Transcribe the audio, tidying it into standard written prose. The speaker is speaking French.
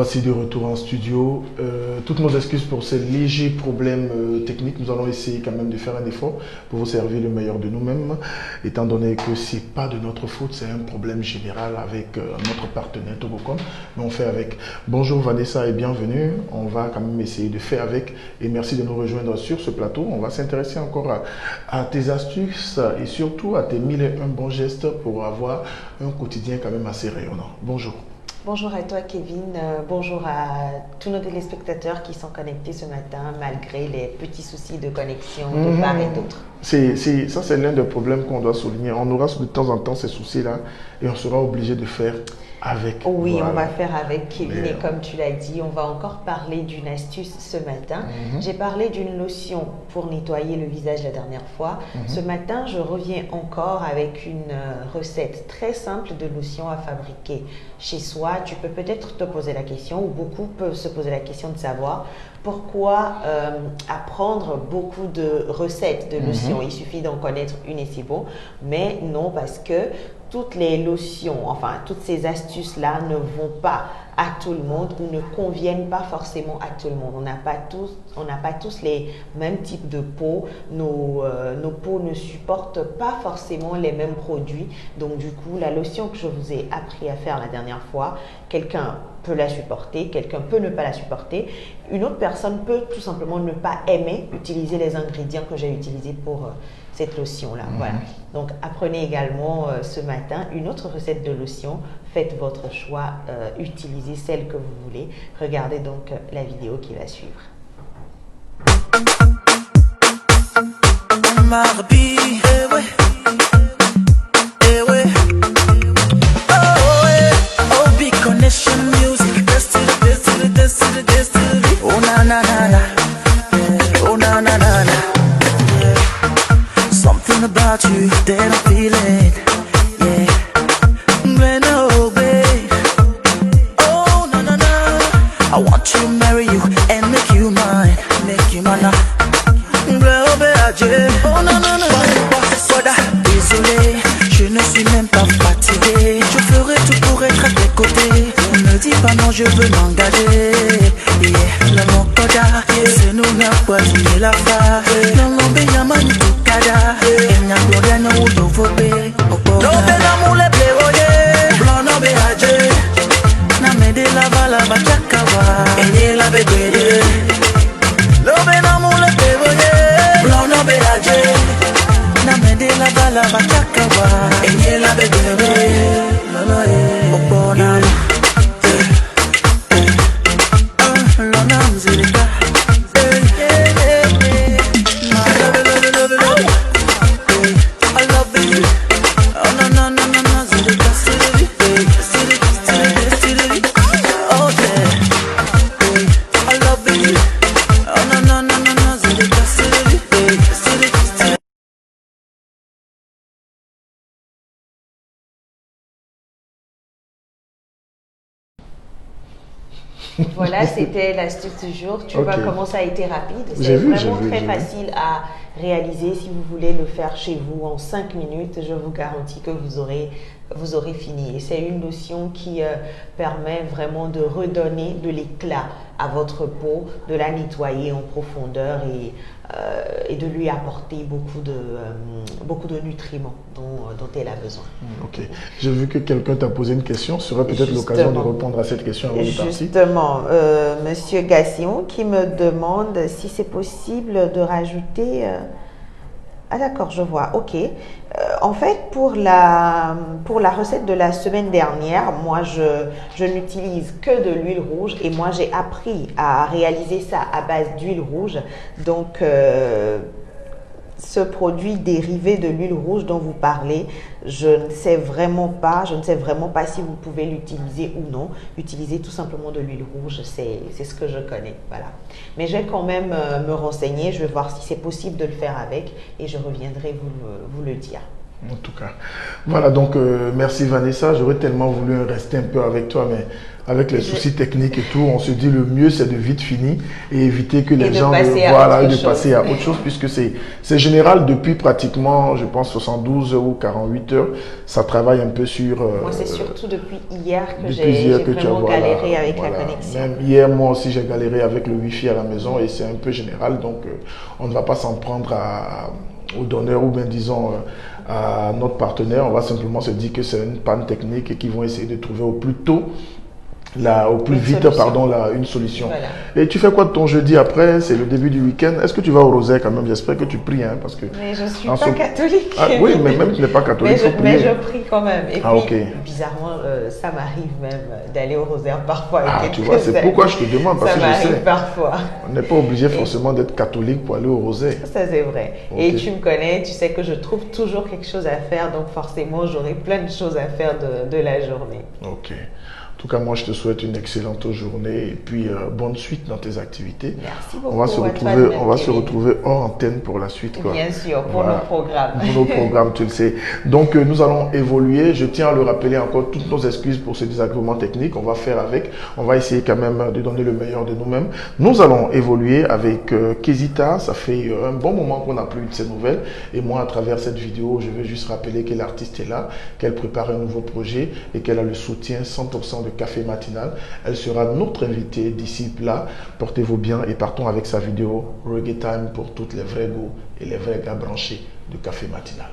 voici de retour en studio. Toutes nos excuses pour ces légers problèmes techniques. Nous allons essayer quand même de faire un effort pour vous servir le meilleur de nous-mêmes, étant donné que ce n'est pas de notre faute, c'est un problème général avec notre partenaire Tobocom. Mais on fait avec. Bonjour Vanessa et bienvenue. On va quand même essayer de faire avec. Et merci de nous rejoindre sur ce plateau. On va s'intéresser encore à tes astuces et surtout à tes 1001 bons gestes pour avoir un quotidien quand même assez rayonnant. Bonjour. Bonjour à toi Kevin, bonjour à tous nos téléspectateurs qui sont connectés ce matin malgré les petits soucis de connexion de part et d'autre. Ça c'est l'un des problèmes qu'on doit souligner. On aura de temps en temps ces soucis-là et on sera obligé de faire avec. Oui, voilà. On va faire avec Kevin et comme tu l'as dit, on va encore parler d'une astuce ce matin. J'ai parlé d'une lotion pour nettoyer le visage la dernière fois. Ce matin, je reviens encore avec une recette très simple de lotion à fabriquer chez soi. Tu peux peut-être te poser la question, ou beaucoup peuvent se poser la question de savoir pourquoi apprendre beaucoup de recettes de lotion. Il suffit d'en connaître une et c'est bon. Mais non, parce que toutes les lotions, enfin toutes ces astuces-là ne vont pas à tout le monde ou ne conviennent pas forcément à tout le monde. On n'a pas tous les mêmes types de peau. Nos peaux ne supportent pas forcément les mêmes produits. Donc du coup, la lotion que je vous ai appris à faire la dernière fois, quelqu'un peut la supporter, quelqu'un peut ne pas la supporter. Une autre personne peut tout simplement ne pas aimer utiliser les ingrédients que j'ai utilisés pour cette lotion-là. Voilà. Donc, apprenez également ce matin une autre recette de lotion. Faites votre choix, utilisez celle que vous voulez. Regardez donc la vidéo qui va suivre. About you, that I'm feeling, yeah. When oh babe, oh no no no, I want to marry you and make you mine now. Oh no no no, soda, désolé, je ne suis même pas fatigué. Je ferai tout pour être à tes côtés. Ne me dis pas non, je veux m'engager. Yeah, la mokoda, c'est nous n'a pas tué la fa. Non non beyama ni tukada. Enya gloria no udo fobe. No be na mule pleoye, blanc no be aje. Na me de la bala bachakawa. Enye la bebede. No be na mule pleoye, blanc no be aje. Na me de la bala bachakawa. Enye la bebede. No no eh. Opona. Voilà, c'était l'astuce du jour. Tu vois comment ça a été rapide. C'est vraiment très facile à réaliser. Si vous voulez le faire chez vous en 5 minutes, je vous garantis que vous aurez fini. Et c'est une lotion qui permet vraiment de redonner de l'éclat à votre peau, de la nettoyer en profondeur et de lui apporter beaucoup de nutriments dont elle a besoin. Ok. J'ai vu que quelqu'un t'a posé une question. Ce serait peut-être l'occasion de répondre à cette question avant de partir. Justement, Monsieur Gassion qui me demande si c'est possible de rajouter... Ah d'accord, je vois, ok. En fait, pour la recette de la semaine dernière, moi, je n'utilise que de l'huile rouge et moi, j'ai appris à réaliser ça à base d'huile rouge. Donc, ce produit dérivé de l'huile rouge dont vous parlez, je ne sais vraiment pas si vous pouvez l'utiliser ou non. Utilisez tout simplement de l'huile rouge, c'est ce que je connais, voilà. Mais je vais quand même me renseigner, je vais voir si c'est possible de le faire avec et je reviendrai vous le dire. En tout cas. Voilà, donc merci Vanessa. J'aurais tellement voulu rester un peu avec toi, mais avec les soucis techniques et tout, on se dit le mieux c'est de vite finir et éviter que les gens passer à autre chose, puisque c'est général depuis pratiquement, je pense, 72 ou 48 heures. Ça travaille un peu sur... moi, c'est surtout depuis hier que j'ai vraiment galéré avec la connexion. Même hier, moi aussi, j'ai galéré avec le Wi-Fi à la maison et c'est un peu général, donc on ne va pas s'en prendre au donneur ou bien disons à notre partenaire. On va simplement se dire que c'est une panne technique et qu'ils vont essayer de trouver au plus tôt une solution. Voilà. Et tu fais quoi de ton jeudi après? C'est le début du week-end. Est-ce que tu vas au rosaire quand même? J'espère que tu pries, hein, parce que... Mais je ne suis pas catholique. Ah, oui, mais même tu n'es pas catholique, mais je prie quand même. Et puis, okay. Bizarrement, ça m'arrive même d'aller au rosaire parfois. Tu vois, c'est pourquoi je te demande, parce que je sais. Parfois. On n'est pas obligé forcément d'être catholique pour aller au rosaire. Ça, c'est vrai. Okay. Et tu me connais, tu sais que je trouve toujours quelque chose à faire, donc forcément, j'aurai plein de choses à faire de la journée. Ok. En tout cas, moi, je te souhaite une excellente journée et puis bonne suite dans tes activités. Merci beaucoup. On va se retrouver hors antenne pour la suite. Quoi. Bien sûr, pour nos programmes. Pour nos programmes, tu le sais. Donc, nous allons évoluer. Je tiens à le rappeler encore, toutes nos excuses pour ce désagrément technique. On va faire avec. On va essayer quand même de donner le meilleur de nous-mêmes. Nous allons évoluer avec Kezita. Ça fait un bon moment qu'on n'a plus eu de ces nouvelles. Et moi, à travers cette vidéo, je veux juste rappeler que l'artiste est là, qu'elle prépare un nouveau projet et qu'elle a le soutien 100% de Café Matinal. Elle sera notre invitée d'ici là. Portez-vous bien et partons avec sa vidéo Reggae Time pour toutes les vrais goûts et les vrais gars branchés de Café Matinal.